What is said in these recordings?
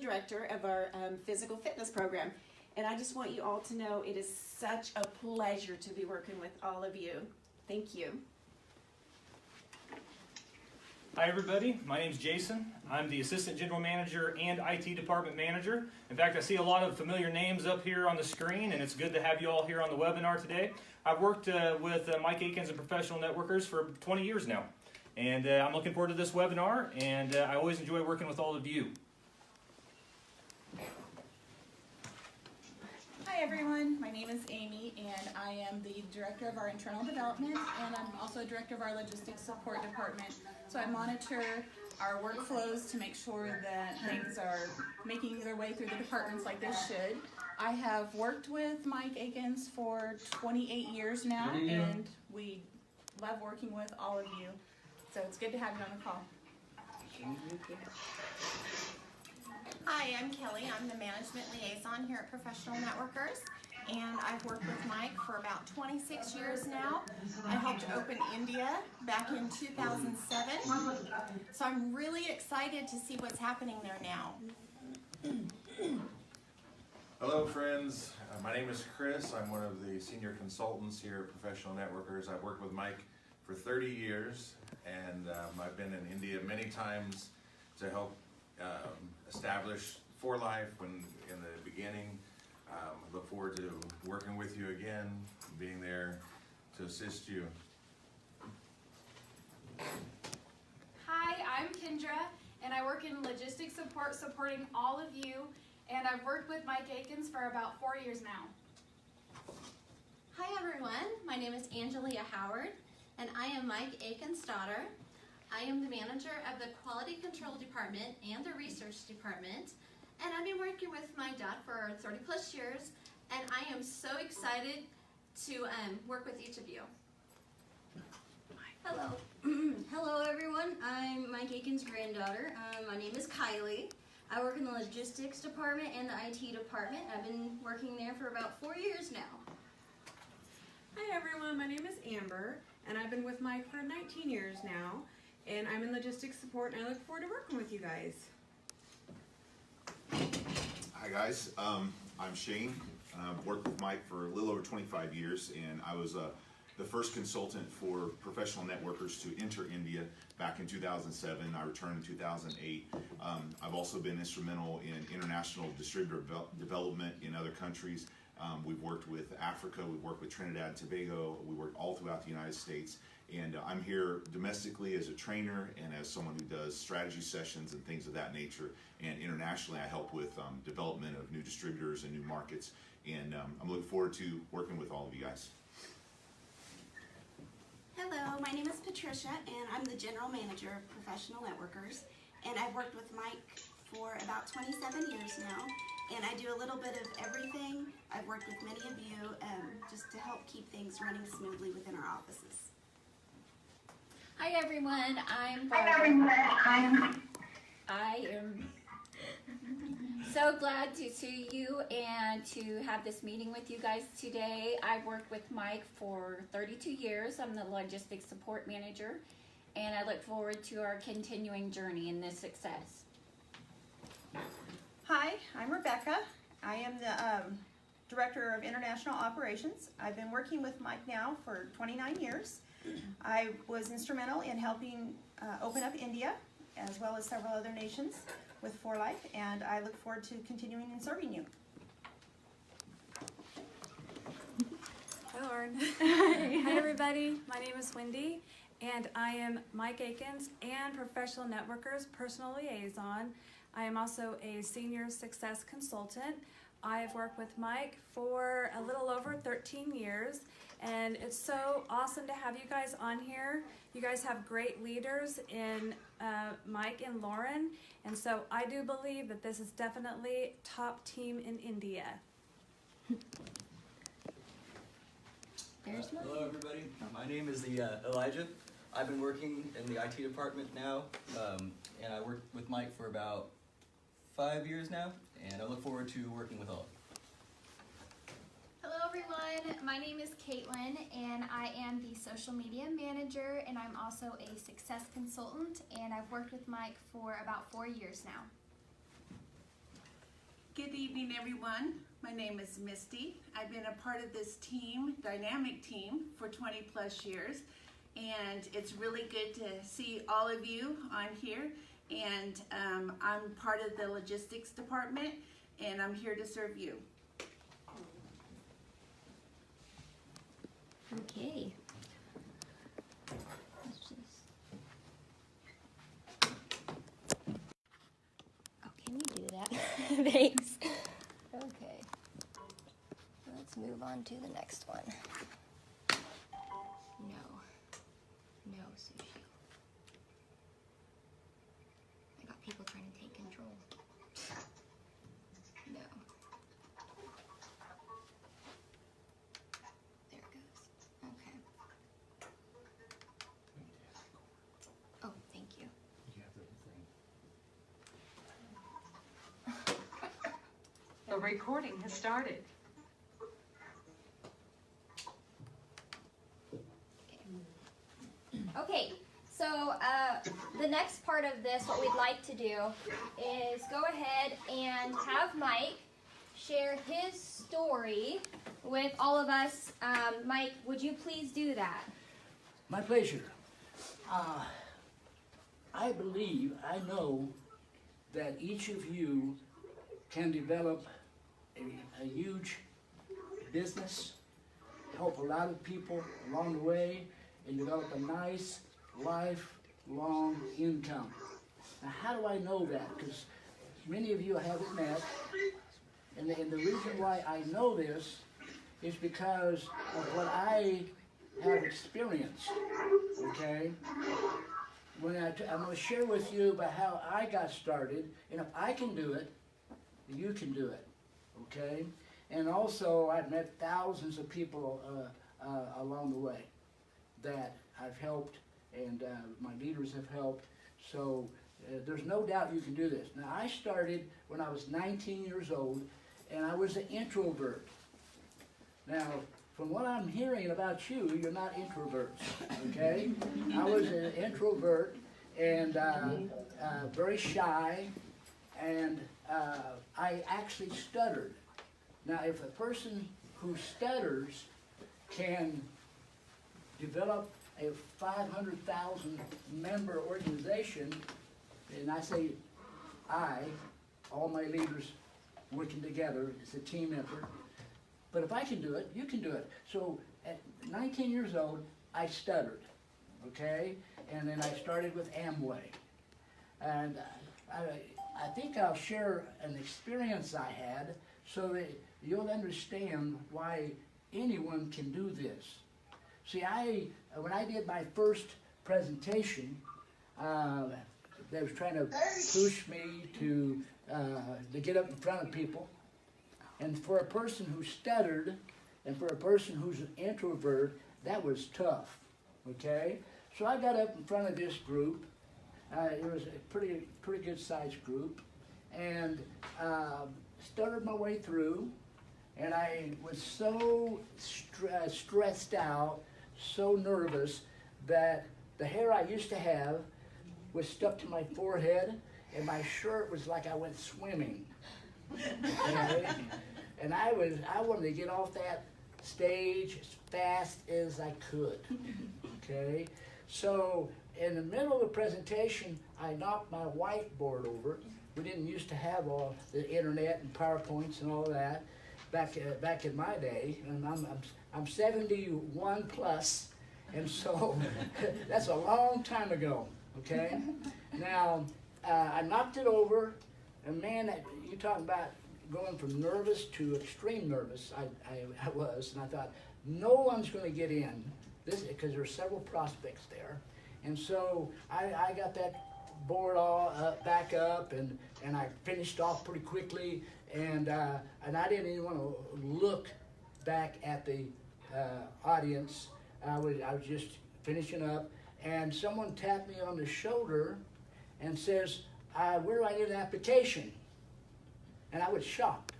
director of our physical fitness program. And I just want you all to know it is such a pleasure to be working with all of you. Thank you. Hi everybody, my name is Jason. I'm the Assistant General Manager and IT Department Manager. In fact, I see a lot of familiar names up here on the screen, and it's good to have you all here on the webinar today. I've worked with Mike Akins and Professional Networkers for 20 years now, and I'm looking forward to this webinar, and I always enjoy working with all of you. Hi everyone, my name is Amy and I am the Director of our Internal Development, and I'm also Director of our Logistics Support Department. So I monitor our workflows to make sure that things are making their way through the departments like they should. I have worked with Mike Akins for 28 years now, and we love working with all of you. So it's good to have you on the call. Hi, I'm Kelly. I'm the Management Liaison here at Professional Networkers, and I've worked with Mike for about 26 years now. I helped open India back in 2007, so I'm really excited to see what's happening there now. Hello friends, my name is Chris. I'm one of the senior consultants here at Professional Networkers. I've worked with Mike for 30 years, and I've been in India many times to help establish For Life in the beginning. I look forward to working with you again, being there to assist you. Hi, I'm Kendra, and I work in logistics support, supporting all of you, and I've worked with Mike Akins for about 4 years now. Hi everyone, my name is Angelia Howard, and I am Mike Akins' daughter. I am the manager of the Quality Control Department and the Research Department, and I've been working with my dad for 30 plus years, and I am so excited to work with each of you. Hello. Hello everyone, I'm Mike Akins' granddaughter. My name is Kylie. I work in the Logistics Department and the IT Department. I've been working there for about 4 years now. Hi everyone, my name is Amber, and I've been with Mike for 19 years now. And I'm in logistics support, and I look forward to working with you guys. Hi guys, I'm Shane. I've worked with Mike for a little over 25 years, and I was the first consultant for Professional Networkers to enter India back in 2007. I returned in 2008. I've also been instrumental in international distributor development in other countries. We've worked with Africa, we've worked with Trinidad and Tobago, we worked all throughout the United States. And I'm here domestically as a trainer and as someone who does strategy sessions and things of that nature. And internationally, I help with development of new distributors and new markets. And I'm looking forward to working with all of you guys. Hello, my name is Patricia, and I'm the General Manager of Professional Networkers. And I've worked with Mike for about 27 years now. And I do a little bit of everything. I've worked with many of you just to help keep things running smoothly within our offices. Hi everyone, I'm Barbara. I am so glad to see you and to have this meeting with you guys today. I've worked with Mike for 32 years. I'm the Logistics Support Manager, and I look forward to our continuing journey in this success. Hi, I'm Rebecca. I am the Director of International Operations. I've been working with Mike now for 29 years. I was instrumental in helping open up India, as well as several other nations with For Life, and I look forward to continuing and serving you. Hi Lauren. Hi everybody, my name is Wendy, and I am Mike Akins and Professional Networkers Personal Liaison. I am also a Senior Success Consultant. I have worked with Mike for a little over 13 years, and it's so awesome to have you guys on here. You guys have great leaders in Mike and Lauren, and so I do believe that this is definitely top team in India. Hello everybody, my name is Elijah. I've been working in the IT department now, and I worked with Mike for about 5 years now, and I look forward to working with all. Hello everyone, my name is Caitlin, and I am the social media manager, and I'm also a success consultant, and I've worked with Mike for about 4 years now. evening, everyone. My name is Misty. I've been a part of this team, dynamic team, for 20 plus years. And it's really good to see all of you on here. And I'm part of the logistics department, and I'm here to serve you. Okay. Oh, can you do that? Thanks. Okay. Let's move on to the next one. No. No sushi. I got people trying to take control. No. There it goes. Okay. Oh, thank you. The recording has started. Okay, so the next part of this, what we'd like to do is go ahead and have Mike share his story with all of us. Mike, would you please do that? My pleasure. I believe, I know that each of you can develop a huge business, help a lot of people along the way, and develop a nice lifelong income. Now, how do I know that? Because many of you I haven't met, and the reason why I know this is because of what I have experienced, okay? I'm going to share with you about how I got started, and if I can do it, you can do it, okay? And also, I've met thousands of people along the way that I've helped, and my leaders have helped. So there's no doubt you can do this. Now, I started when I was 19 years old, and I was an introvert. Now, from what I'm hearing about you, you're not introverts, okay? I was an introvert and very shy, and I actually stuttered. Now, if a person who stutters can develop a 500,000 member organization, and I say all my leaders working together, it's a team effort. But if I can do it, you can do it. So at 19 years old, I stuttered, okay? And then I started with Amway. And I think I'll share an experience I had so that you'll understand why anyone can do this. See, when I did my first presentation, they was trying to push me to get up in front of people. And for a person who stuttered, and for a person who's an introvert, that was tough, okay? So I got up in front of this group. It was a pretty good sized group, and stuttered my way through, and I was so stressed out, so nervous, that the hair I used to have was stuck to my forehead, and my shirt was like I went swimming. Okay? And I wanted to get off that stage as fast as I could. Okay? So in the middle of the presentation, I knocked my whiteboard over. We didn't used to have all the internet and PowerPoints and all that back in my day. And I'm 71 plus, and so that's a long time ago. Okay? Now I knocked it over, and man, you talking about going from nervous to extreme nervous, I was, and I thought, no one's going to get in, because there are several prospects there. And so I got that board all back up, and I finished off pretty quickly, and I didn't even want to look back at the audience. I was just finishing up, and someone tapped me on the shoulder and says, where do I get an application? And I was shocked.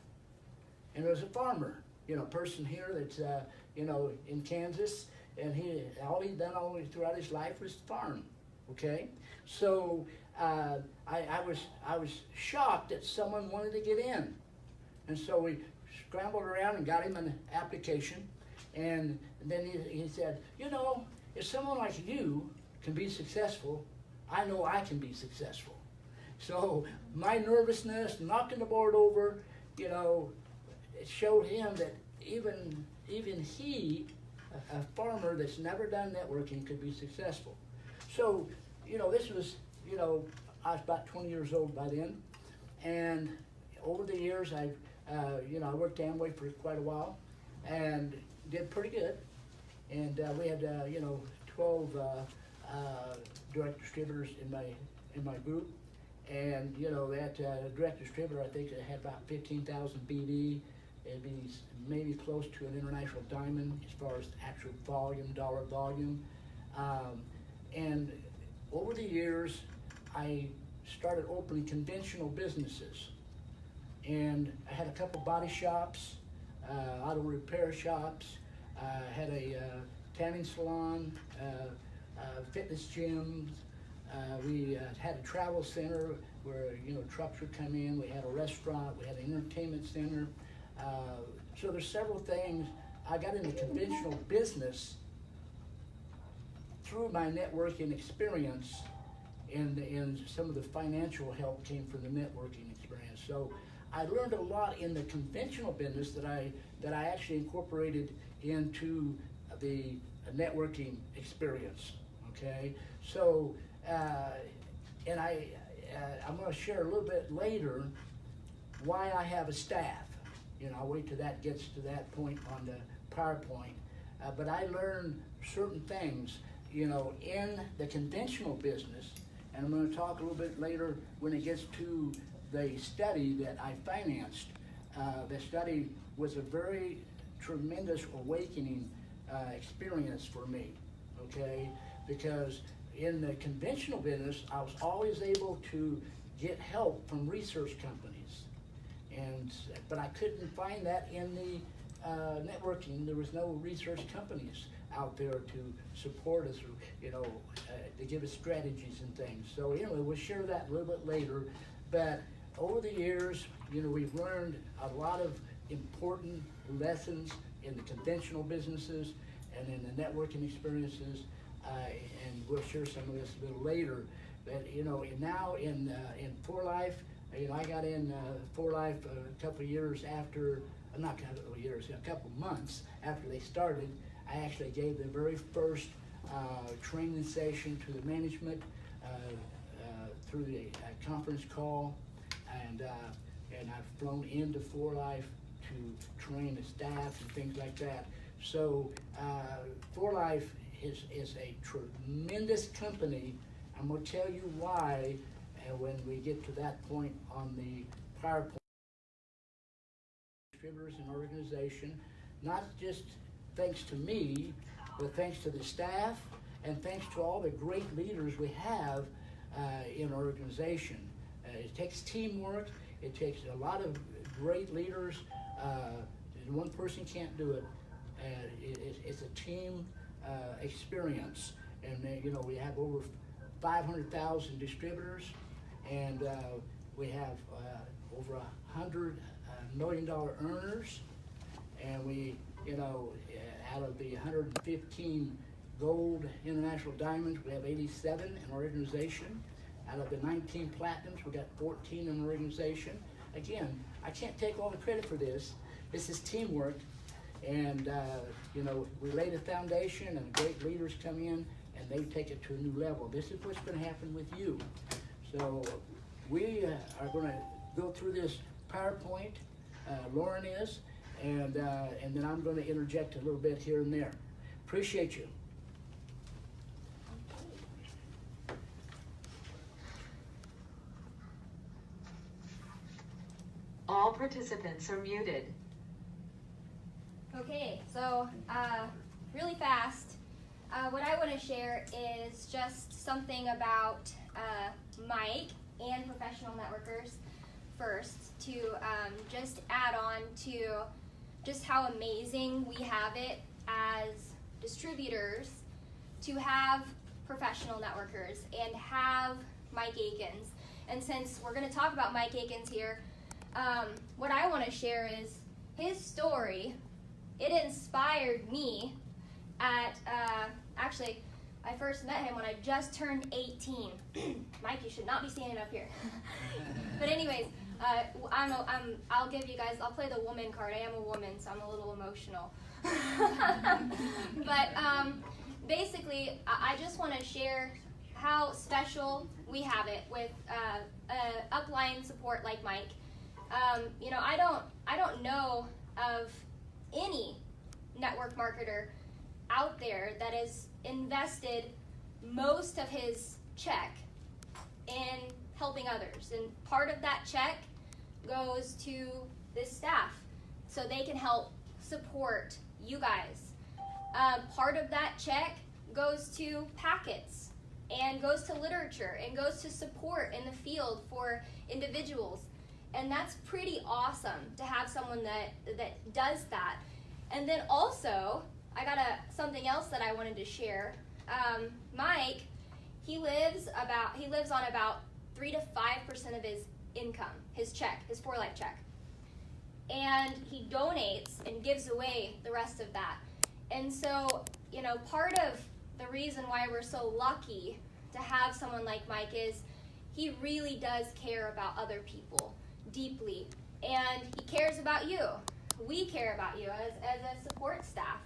And it was a farmer, person here that's, in Kansas, and all he'd done all throughout his life was farm, okay? So I was shocked that someone wanted to get in. And so we scrambled around and got him an application. And then he said, you know, if someone like you can be successful, I know I can be successful. So my nervousness, knocking the board over, you know, it showed him that even he, a farmer that's never done networking, could be successful. So, you know, this was, you know, I was about 20 years old by then. And over the years, I worked Amway for quite a while and did pretty good. And we had, 12 direct distributors in my group. And, you know, that direct distributor, I think it had about 15,000 BD. It'd be maybe close to an international diamond as far as actual volume, dollar volume. And over the years, I started opening conventional businesses. And I had a couple body shops, auto repair shops, had a tanning salon, fitness gyms. We had a travel center where, you know, trucks would come in. We had a restaurant. We had an entertainment center. So there's several things. I got into conventional business through my networking experience, and some of the financial help came from the networking experience. So I learned a lot in the conventional business that I actually incorporated into the networking experience. Okay, so and I'm going to share a little bit later why I have a staff. You know, I'll wait till that gets to that point on the PowerPoint. But I learned certain things, you know, in the conventional business, and I'm going to talk a little bit later when it gets to the study that I financed. The study was a very tremendous awakening experience for me, okay? Because in the conventional business, I was always able to get help from research companies. But I couldn't find that in the networking. There was no research companies out there to support us, or, you know, to give us strategies and things. So anyway, we'll share that a little bit later. But over the years, you know, we've learned a lot of important lessons in the conventional businesses and in the networking experiences, and we'll share some of this a little later. But, you know, now in 4Life, you know, I got in 4Life a couple of years after, not a couple of years, a couple of months after they started. I actually gave the very first training session to the management through the conference call, and I've flown into 4Life to train the staff and things like that. So 4Life is a tremendous company. I'm going to tell you why when we get to that point on the PowerPoint. Distributors and organization, not just thanks to me, but thanks to the staff and thanks to all the great leaders we have in our organization. It takes teamwork. It takes a lot of great leaders. One person can't do it. It's a team experience. And you know, we have over 500,000 distributors, and we have over $100 million earners, and we, you know, out of the 115 gold international diamonds, we have 87 in our organization. Out of the 19 platinums, we got 14 in our organization. Again, I can't take all the credit for this. This is teamwork, and you know, we lay the foundation, and great leaders come in, and they take it to a new level. This is what's going to happen with you. So we are going to go through this PowerPoint. Lauren is, and then I'm going to interject a little bit here and there. Appreciate you. All participants are muted. Okay, so really fast, what I want to share is just something about Mike and professional networkers first, to just add on to just how amazing we have it as distributors to have professional networkers and have Mike Akins. And since we're going to talk about Mike Akins here, what I want to share is his story. It inspired me at, actually, I first met him when I just turned 18. Mike, you should not be standing up here. But anyways, I'll give you guys, I'll play the woman card. I am a woman, so I'm a little emotional. But basically, I just want to share how special we have it with upline support like Mike. You know, I don't know of any network marketer out there that has invested most of his check in helping others, and part of that check goes to this staff so they can help support you guys. Part of that check goes to packets and goes to literature and goes to support in the field for individuals, and that's pretty awesome to have someone that does that. And then also, I got something else that I wanted to share. Mike, he lives on about 3 to 5% of his income, his check, his 4Life check. And he donates and gives away the rest of that. And so, you know, part of the reason why we're so lucky to have someone like Mike is he really does care about other people deeply. And he cares about you. We care about you as a support staff.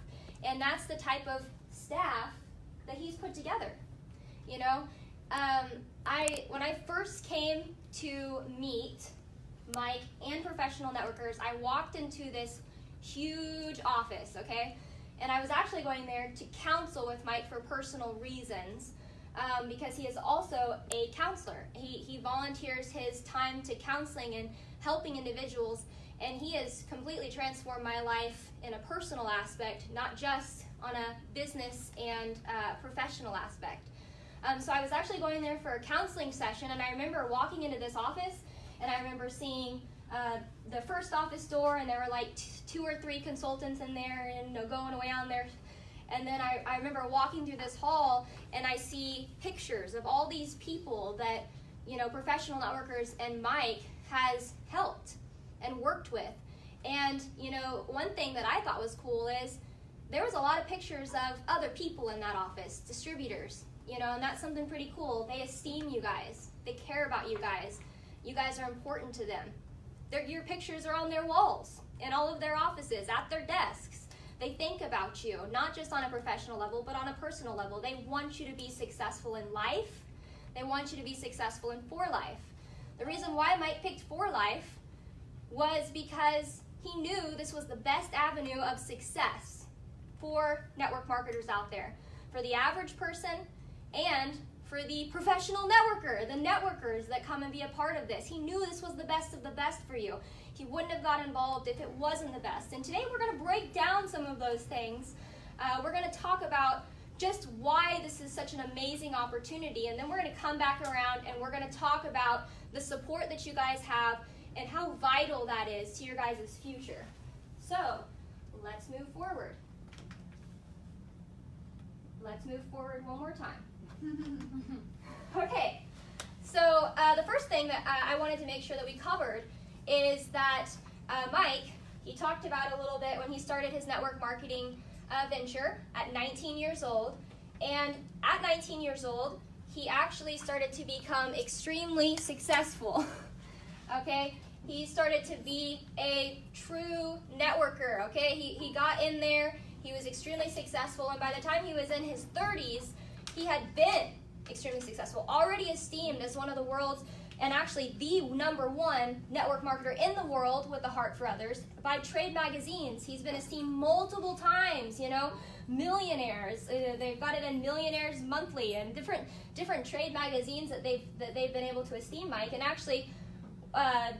And that's the type of staff that he's put together. You know, when I first came to meet Mike and professional networkers, I walked into this huge office, okay? And I was actually going there to counsel with Mike for personal reasons, because he is also a counselor. He volunteers his time to counseling and helping individuals, and he has completely transformed my life in a personal aspect, not just on a business and professional aspect. So I was actually going there for a counseling session, and I remember walking into this office, and I remember seeing the first office door, and there were like 2 or 3 consultants in there, and going around there. And then I remember walking through this hall, and I see pictures of all these people that, you know, professional networkers and Mike has helped and worked with. And, you know, one thing that I thought was cool is there was a lot of pictures of other people in that office, distributors, you know, and that's something pretty cool. They esteem you guys. They care about you guys. You guys are important to them. Your pictures are on their walls in all of their offices, at their desks. They think about you, not just on a professional level, but on a personal level. They want you to be successful in life. They want you to be successful in 4Life. The reason why Mike picked 4Life was because he knew this was the best avenue of success for network marketers out there, for the average person and for the professional networker, the networkers that come and be a part of this. He knew this was the best of the best for you. He wouldn't have got involved if it wasn't the best. And today we're going to break down some of those things. We're going to talk about just why this is such an amazing opportunity, and then we're going to come back around and we're going to talk about the support that you guys have and how vital that is to your guys' future. So, let's move forward. Let's move forward one more time. Okay, so the first thing that I wanted to make sure that we covered is that Mike, he talked about a little bit when he started his network marketing venture at 19 years old. And at 19 years old, he actually started to become extremely successful. Okay, he started to be a true networker. Okay, he got in there, he was extremely successful, and by the time he was in his 30s, he had been extremely successful, already esteemed as one of the world's, and actually the #1 network marketer in the world with a heart for others by trade magazines. He's been esteemed multiple times, you know, millionaires. They've got it in Millionaires Monthly and different trade magazines that they've been able to esteem Mike. And actually,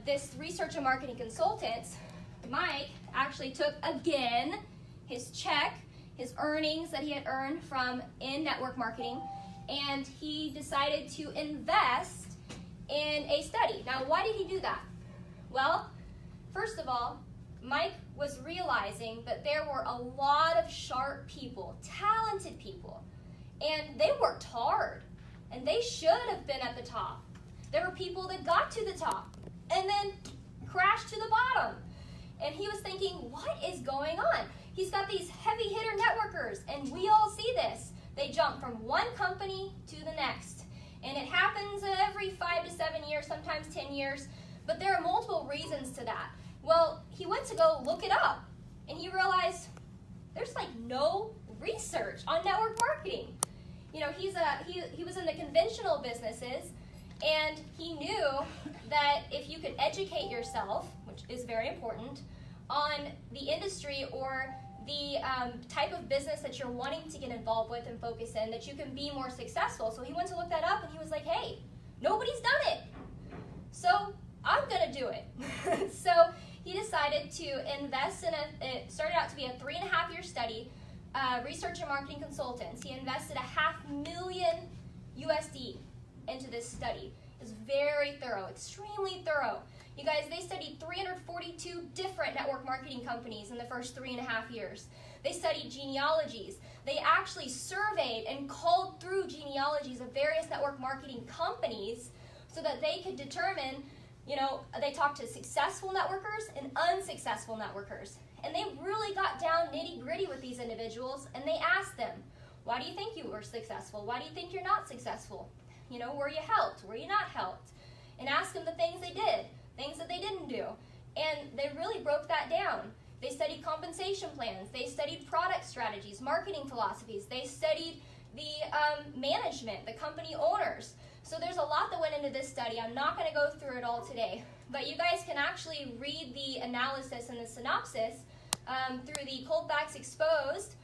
this research and marketing consultant, Mike, actually took again his check, his earnings that he had earned from in network marketing, and he decided to invest in a study. Now, why did he do that? Well, first of all, Mike was realizing that there were a lot of sharp people, talented people, and they worked hard, and they should have been at the top. There were people that got to the top and then crashed to the bottom. And he was thinking, what is going on? He's got these heavy hitter networkers, and we all see this. They jump from one company to the next. And it happens every 5 to 7 years, sometimes 10 years. But there are multiple reasons to that. Well, he went to go look it up, and he realized there's like no research on network marketing. You know, he was in the conventional businesses, and he knew that if you could educate yourself, which is very important, on the industry or the type of business that you're wanting to get involved with and focus in, that you can be more successful. So he went to look that up, and he was like, hey, nobody's done it. So I'm going to do it. So he decided to invest in it started out to be a 3.5-year study, research and marketing consultants. He invested $500,000 USD into this study. It was very thorough, extremely thorough. You guys, they studied 342 different network marketing companies in the first 3.5 years. They studied genealogies. They actually surveyed and called through genealogies of various network marketing companies so that they could determine, you know, they talked to successful networkers and unsuccessful networkers. And they really got down nitty-gritty with these individuals, and they asked them, why do you think you were successful? Why do you think you're not successful? You know, were you helped? Were you not helped? And ask them the things they did, things that they didn't do. And they really broke that down. They studied compensation plans. They studied product strategies, marketing philosophies. They studied the management, the company owners. So there's a lot that went into this study. I'm not going to go through it all today. But you guys can actually read the analysis and the synopsis through the Cold Facts Exposed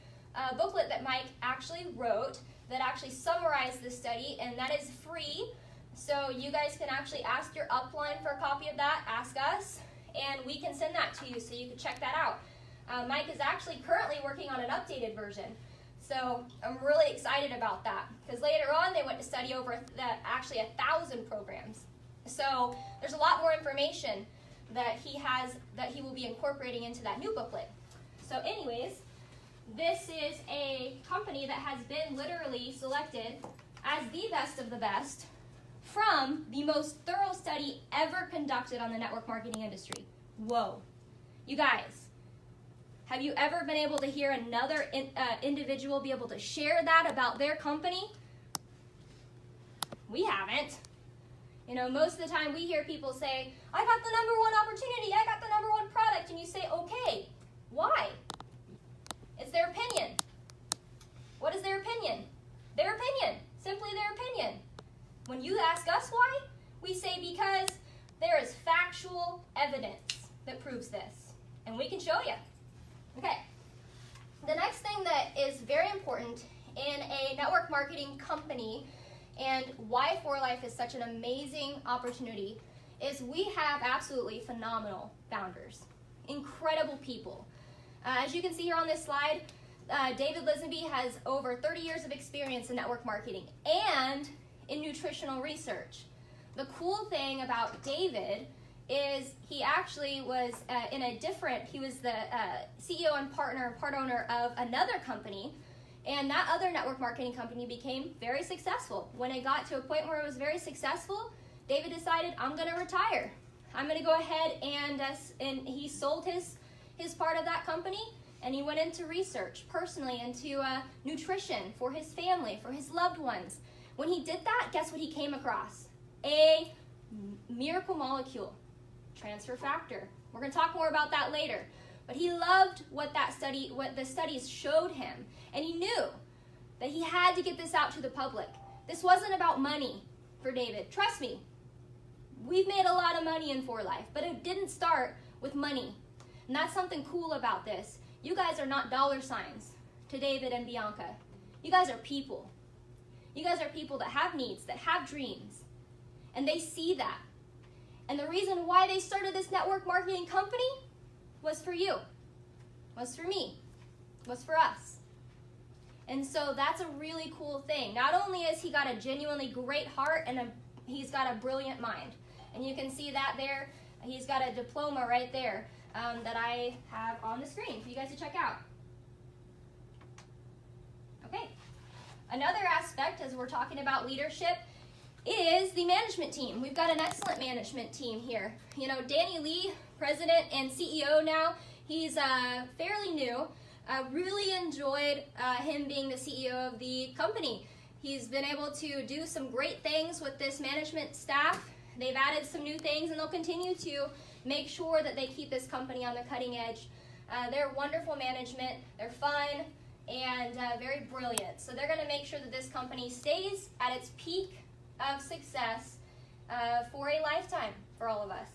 booklet that Mike actually wrote that actually summarized the study, and that is free. So you guys can actually ask your upline for a copy of that, ask us, and we can send that to you so you can check that out. Mike is actually currently working on an updated version. So I'm really excited about that, because later on they went to study over actually 1,000 programs. So there's a lot more information that he will be incorporating into that new booklet. So anyways, this is a company that has been literally selected as the best of the best from the most thorough study ever conducted on the network marketing industry. Whoa. You guys, have you ever been able to hear another individual be able to share that about their company? We haven't. You know, most of the time we hear people say, I got the #1 opportunity, I got the #1 product, and you say, okay, why? It's their opinion. What is their opinion? Their opinion, simply their opinion. When you ask us why, we say because there is factual evidence that proves this, and we can show you. Okay, the next thing that is very important in a network marketing company and why 4Life is such an amazing opportunity is we have absolutely phenomenal founders, incredible people. As you can see here on this slide, David Lisenby has over 30 years of experience in network marketing and in nutritional research. The cool thing about David is he actually was he was the CEO and part owner of another company, and that other network marketing company became very successful. When it got to a point where it was very successful, David decided, I'm going to retire. I'm going to go ahead and he sold his part of that company, and he went into research personally, into nutrition for his family, for his loved ones. When he did that, guess what he came across? A miracle molecule, transfer factor. We're going to talk more about that later. But he loved what the studies showed him, and he knew that he had to get this out to the public. This wasn't about money for David. Trust me, we've made a lot of money in 4Life, but it didn't start with money. And that's something cool about this. You guys are not dollar signs to David and Bianca. You guys are people. You guys are people that have needs, that have dreams, and they see that. And the reason why they started this network marketing company was for you, was for me, was for us. And so that's a really cool thing. Not only has he got a genuinely great heart, and he's got a brilliant mind. And you can see that there. He's got a diploma right there that I have on the screen for you guys to check out. Okay. Another aspect, as we're talking about leadership, is the management team. We've got an excellent management team here. You know, Danny Lee, president and CEO now, he's fairly new. Really enjoyed him being the CEO of the company. He's been able to do some great things with this management staff. They've added some new things, and they'll continue to make sure that they keep this company on the cutting edge. They're wonderful management, they're fun, and very brilliant. So they're going to make sure that this company stays at its peak of success for a lifetime for all of us.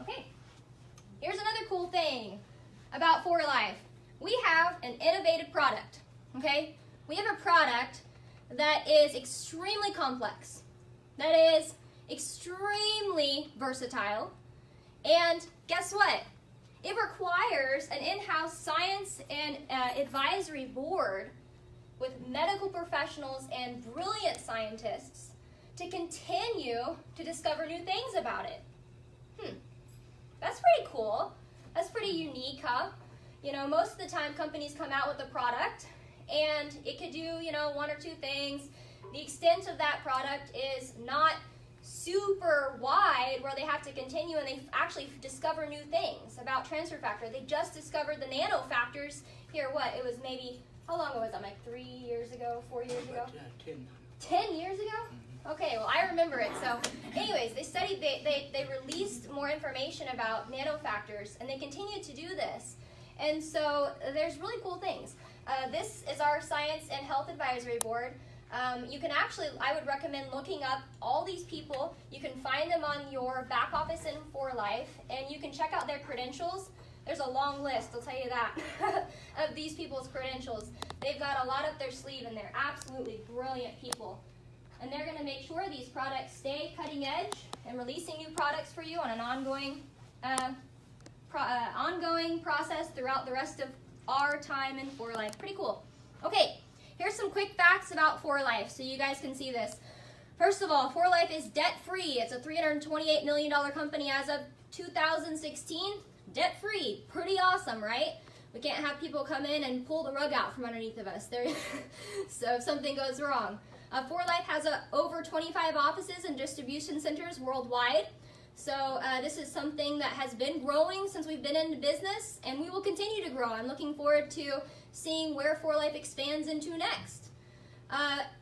Okay, here's another cool thing about For Life. We have an innovative product, okay? We have a product that is extremely complex, that is extremely versatile, and guess what? It requires an in-house science and advisory board with medical professionals and brilliant scientists to continue to discover new things about it. That's pretty cool. That's pretty unique, huh? You know, most of the time companies come out with a product and it could do, you know, one or two things. The extent of that product is not super wide where they have to continue and they actually discover new things about transfer factor. They just discovered the nanofactors here, what? It was maybe, how long ago was that? Like 3 years ago, 4 years ago? 10 years ago? Okay, well, I remember it. So anyways, they studied, they released more information about nanofactors, and they continue to do this. And so there's really cool things. This is our Science and Health Advisory Board. You can actually, I would recommend looking up all these people. You can find them on your back office in For Life, and you can check out their credentials. There's a long list, I'll tell you that, of these people's credentials. They've got a lot up their sleeve, and they're absolutely brilliant people. And they're going to make sure these products stay cutting edge and releasing new products for you on an ongoing process throughout the rest of our time in For Life. Pretty cool. Okay, here's some quick facts about For Life so you guys can see this. First of all, For Life is debt-free. It's a $328 million company as of 2016. Debt-free. Pretty awesome, right? We can't have people come in and pull the rug out from underneath of us. So if something goes wrong. For Life has over 25 offices and distribution centers worldwide. So this is something that has been growing since we've been into business, and we will continue to grow. I'm looking forward to seeing where For Life expands into next.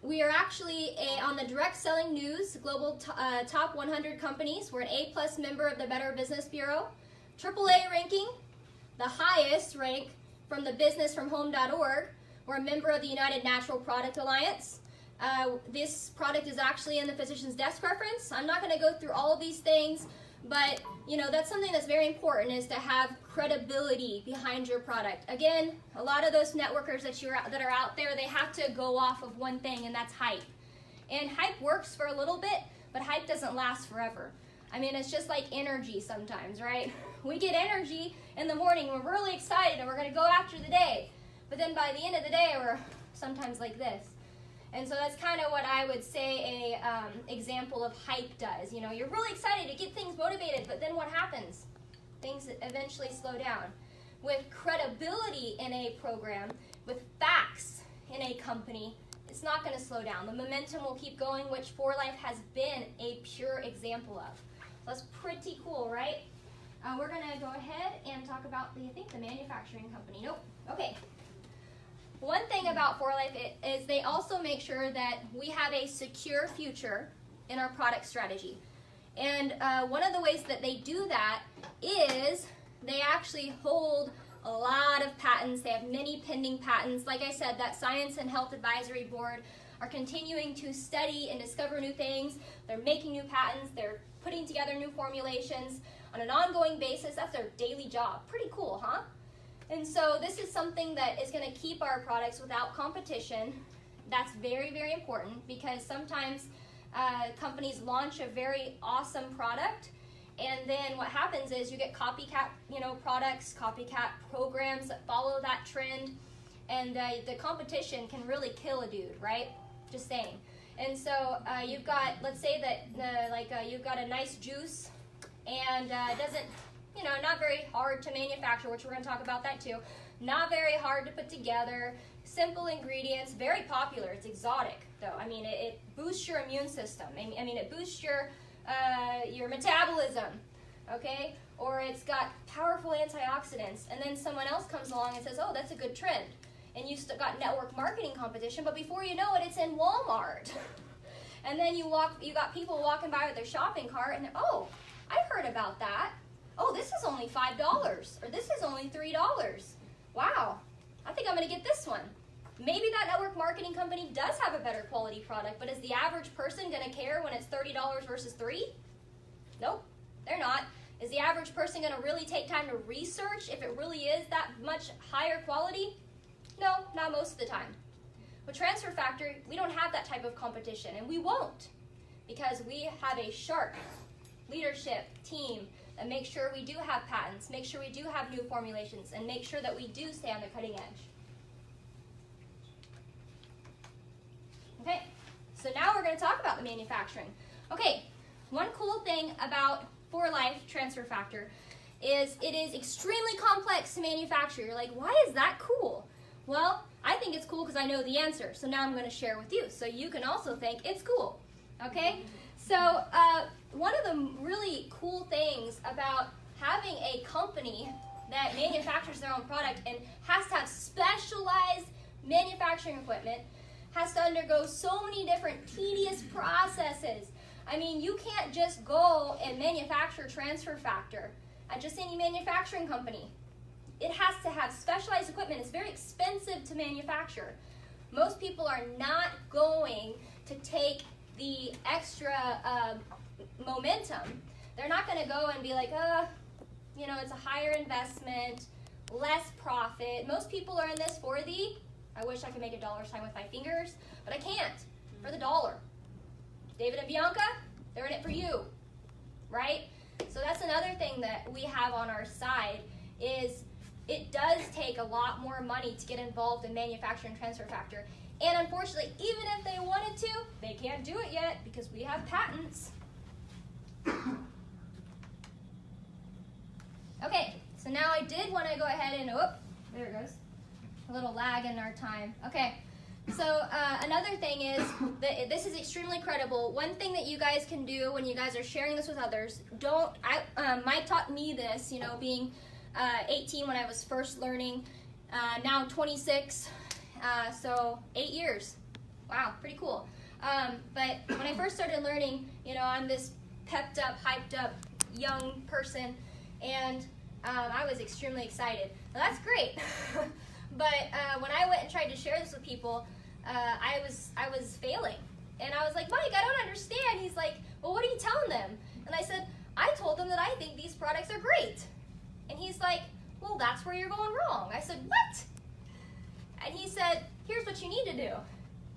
We are actually on the Direct Selling News Global Top 100 Companies. We're an A+ member of the Better Business Bureau. AAA ranking, the highest rank from the businessfromhome.org. We're a member of the United Natural Product Alliance. This product is actually in the physician's desk preference. I'm not going to go through all of these things, but you know, that's something that's very important, is to have credibility behind your product. Again, a lot of those networkers that are out there, they have to go off of one thing, and that's hype. And hype works for a little bit, but hype doesn't last forever. I mean, it's just like energy sometimes, right? We get energy in the morning, we're really excited, and we're going to go after the day. But then by the end of the day, we're sometimes like this. And so that's kind of what I would say a example of hype does. You know, you're really excited to get things motivated, but then what happens? Things eventually slow down. With credibility in a program, with facts in a company, it's not going to slow down. The momentum will keep going, which For Life has been a pure example of. So that's pretty cool, right? We're going to go ahead and talk about the manufacturing company. Nope. Okay. One thing about For Life is they also make sure that we have a secure future in our product strategy. And one of the ways that they do that is they actually hold a lot of patents. They have many pending patents. Like I said, that Science and Health Advisory Board are continuing to study and discover new things. They're making new patents. They're putting together new formulations on an ongoing basis. That's their daily job. Pretty cool, huh? And so this is something that is going to keep our products without competition. That's very, very important, because sometimes companies launch a very awesome product, and then what happens is you get copycat, products, copycat programs that follow that trend, and the competition can really kill a dude, right? Just saying. And so you've got, let's say that you've got a nice juice, and it doesn't, not very hard to manufacture, which we're going to talk about that too. not very hard to put together, simple ingredients, very popular. It's exotic, though. I mean, it boosts your immune system. I mean, it boosts your metabolism, okay? Or it's got powerful antioxidants, and then someone else comes along and says, oh, that's a good trend. And you've got network marketing competition, but before you know it, it's in Walmart. And then you got people walking by with their shopping cart, and oh, I've heard about that. Oh, this is only $5, or this is only $3. Wow, I think I'm gonna get this one. Maybe that network marketing company does have a better quality product, but is the average person gonna care when it's $30 versus $3? Nope, they're not. Is the average person gonna really take time to research if it really is that much higher quality? No, not most of the time. With Transfer Factor, we don't have that type of competition, and we won't, because we have a sharp leadership team that makes sure we do have patents, make sure we do have new formulations, and make sure that we do stay on the cutting edge. Okay, so now we're going to talk about the manufacturing. Okay, one cool thing about For Life Transfer Factor is it is extremely complex to manufacture. You're like, why is that cool? Well, I think it's cool because I know the answer, so now I'm going to share with you, so you can also think it's cool, okay? So one of the really cool things about having a company that manufactures their own product and has to have specialized manufacturing equipment, has to undergo so many different tedious processes. I mean, you can't just go and manufacture Transfer Factor at just any manufacturing company. It has to have specialized equipment. It's very expensive to manufacture. Most people are not going to take the extra momentum. They're not going to go and be like, you know, it's a higher investment, less profit. Most people are in this for the, I wish I could make a dollar sign with my fingers, but I can't, for the dollar. David and Bianca, they're in it for you, right? So that's another thing that we have on our side is it does take a lot more money to get involved in manufacturing Transfer Factor. And unfortunately, even if they wanted to, they can't do it yet because we have patents. Okay, so now I did want to go ahead and, oh, there it goes. A little lag in our time. Okay, so another thing is that this is extremely credible. One thing that you guys can do when you guys are sharing this with others, Mike taught me this, you know, being 18 when I was first learning, now 26, so 8 years. Wow, pretty cool. But when I first started learning, you know, I'm this pepped up, hyped up young person, and I was extremely excited. Now that's great, but when I went and tried to share this with people, I was failing. And I was like, Mike, I don't understand. He's like, well, what are you telling them? And I said, I told them that I think these products are great. And he's like, well, that's where you're going wrong. I said, what? And he said, here's what you need to do.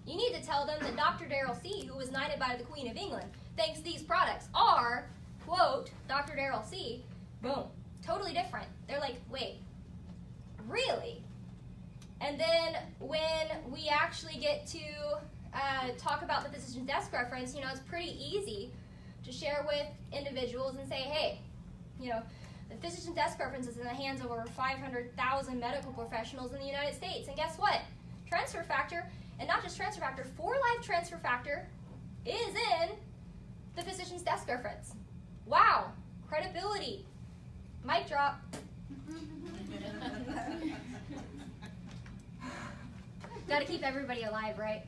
You need to tell them that Dr. Darrell C., who was knighted by the Queen of England, thinks these products are, quote, Dr. Darrell C., boom, totally different. They're like, wait, really? And then when we actually get to talk about the physician's desk reference, you know, it's pretty easy to share with individuals and say, hey, you know, the physician's desk reference is in the hands of over 500,000 medical professionals in the United States. And guess what? Transfer Factor, and not just Transfer Factor, For Life Transfer Factor is in the physician's desk reference. Wow, credibility. Mic drop. Got to keep everybody alive, right?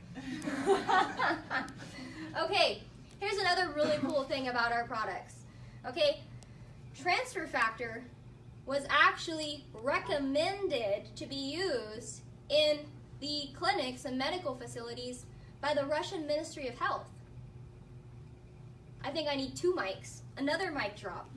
Okay, here's another really cool thing about our products. Okay, Transfer Factor was actually recommended to be used in the clinics and medical facilities by the Russian Ministry of Health. I think I need 2 mics, another mic drop,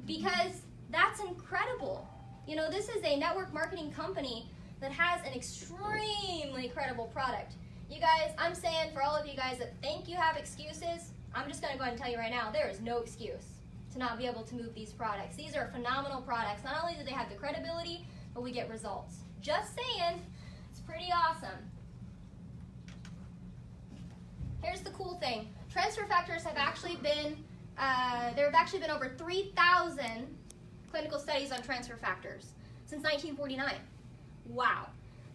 because that's incredible. You know, this is a network marketing company that has an extremely credible product. You guys, I'm saying for all of you guys that think you have excuses, I'm just going to go ahead and tell you right now, there is no excuse to not be able to move these products. These are phenomenal products. Not only do they have the credibility, but we get results. Just saying, it's pretty awesome. Here's the cool thing. Transfer factors have actually been, there have actually been over 3,000 clinical studies on transfer factors since 1949. wow.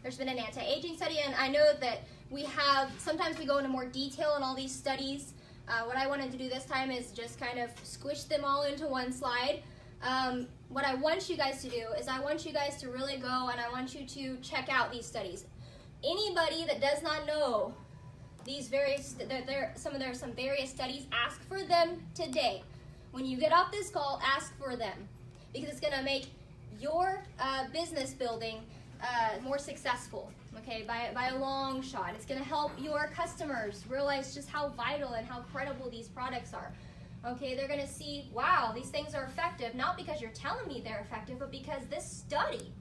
There's been an anti-aging study, and I know that sometimes we go into more detail on all these studies. What I wanted to do this time is just kind of squish them all into one slide. What I want you guys to do is I want you guys to really go and I want you to check out these studies. Anybody that does not know these various, there are some various studies, ask for them today. When you get off this call, ask for them, because it's going to make your business building more successful, okay, by a long shot. It's going to help your customers realize just how vital and how credible these products are. Okay, they're going to see, wow, these things are effective, not because you're telling me they're effective, but because this study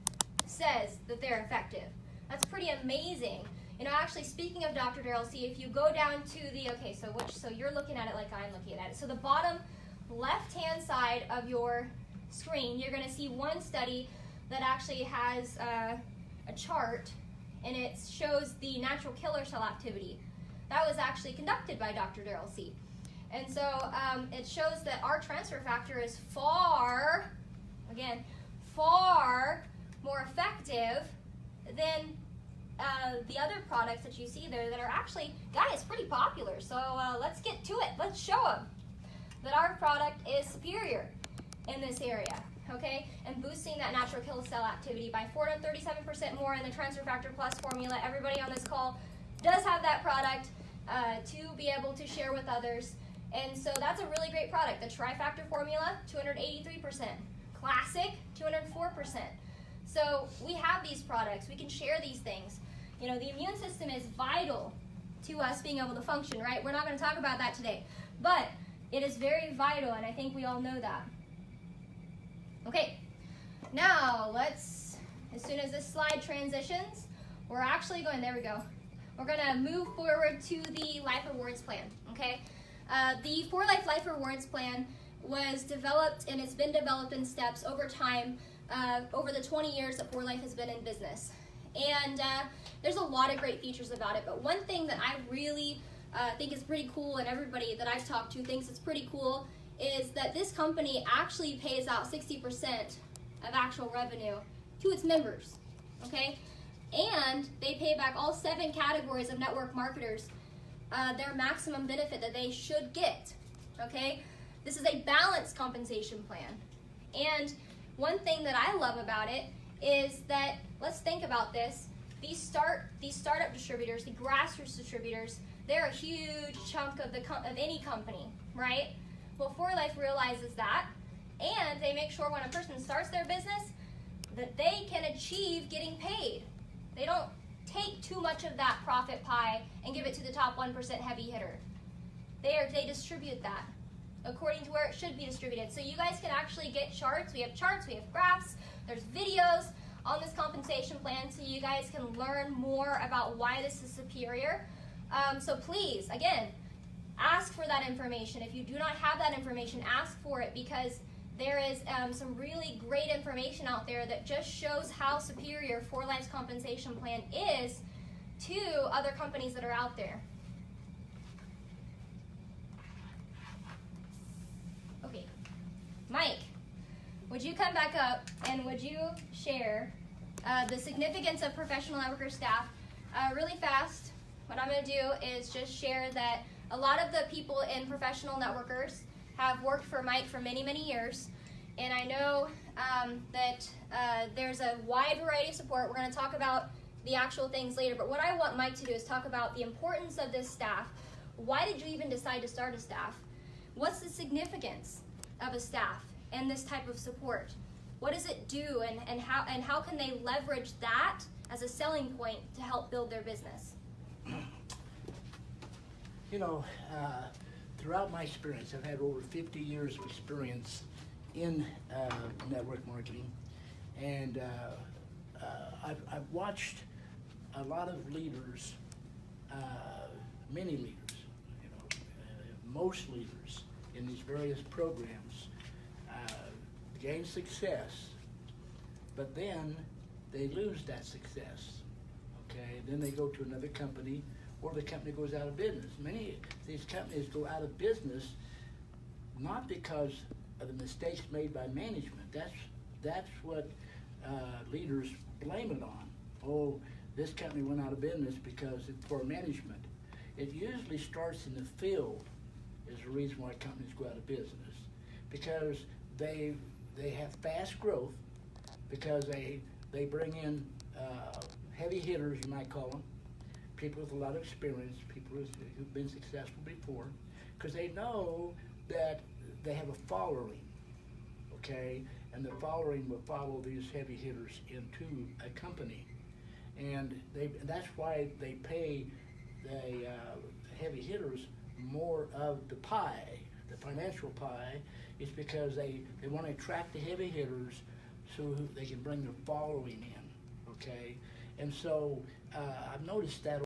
says that they're effective. That's pretty amazing. You know, actually, speaking of Dr. Darrell C., if you go down to the, okay, so you're looking at it like I'm looking at it. So the bottom left-hand side of your screen, you're going to see one study that actually has a chart, and it shows the natural killer cell activity. That was actually conducted by Dr. Darrell C. And so it shows that our transfer factor is far more effective than the other products that you see there that are actually, guys, pretty popular. So let's get to it. Let's show them that our product is superior in this area, okay? And boosting that natural killer cell activity by 437% more in the transfer factor plus formula. Everybody on this call does have that product to be able to share with others. And so that's a really great product. The Trifactor formula, 283%. Classic, 204%. So we have these products. We can share these things. You know, the immune system is vital to us being able to function, right? We're not going to talk about that today. But it is very vital, and I think we all know that. Okay, now let's, as soon as this slide transitions, we're actually going, there we go. We're going to move forward to the Life Rewards Plan, okay? The For Life Rewards Plan was developed, and it's been developed in steps over time, over the 20 years that For Life has been in business. And there's a lot of great features about it, but one thing that I really think is pretty cool, and everybody that I've talked to thinks it's pretty cool, is that this company actually pays out 60% of actual revenue to its members, okay? And they pay back all 7 categories of network marketers their maximum benefit that they should get, okay? This is a balanced compensation plan. And one thing that I love about it is that, let's think about this, these startup distributors, the grassroots distributors, they're a huge chunk of any company, right? Well, For Life realizes that, and they make sure when a person starts their business that they can achieve getting paid. They don't take too much of that profit pie and give it to the top 1% heavy hitter. They distribute that according to where it should be distributed. So you guys can actually get charts. We have graphs, there's videos on this compensation plan, so you guys can learn more about why this is superior. So please, again, ask for that information. If you do not have that information, ask for it, because there is some really great information out there that just shows how superior For Life's compensation plan is to other companies that are out there. Okay, Mike, would you come back up and would you share the significance of professional networker staff really fast? What I'm going to do is just share that a lot of the people in professional networkers have worked for Mike for many, many years. And I know that there's a wide variety of support. We're going to talk about the actual things later. But what I want Mike to do is talk about the importance of this staff. Why did you even decide to start a staff? What's the significance of a staff and this type of support? What does it do, and how can they leverage that as a selling point to help build their business? You know, throughout my experience, I've had over 50 years of experience in network marketing, and I've watched a lot of leaders, many leaders, you know, most leaders in these various programs gain success, but then they lose that success, okay? Then they go to another company, or the company goes out of business. Many of these companies go out of business not because of the mistakes made by management. That's what leaders blame it on. oh, this company went out of business because it's poor management. It usually starts in the field is the reason why companies go out of business. Because they have fast growth, because they bring in heavy hitters, you might call them, people with a lot of experience, people who've been successful before, because they know that they have a following, okay? And the following will follow these heavy hitters into a company. And that's why they pay the heavy hitters more of the pie, the financial pie, is because they want to attract the heavy hitters so they can bring their following in, okay? And so I've noticed that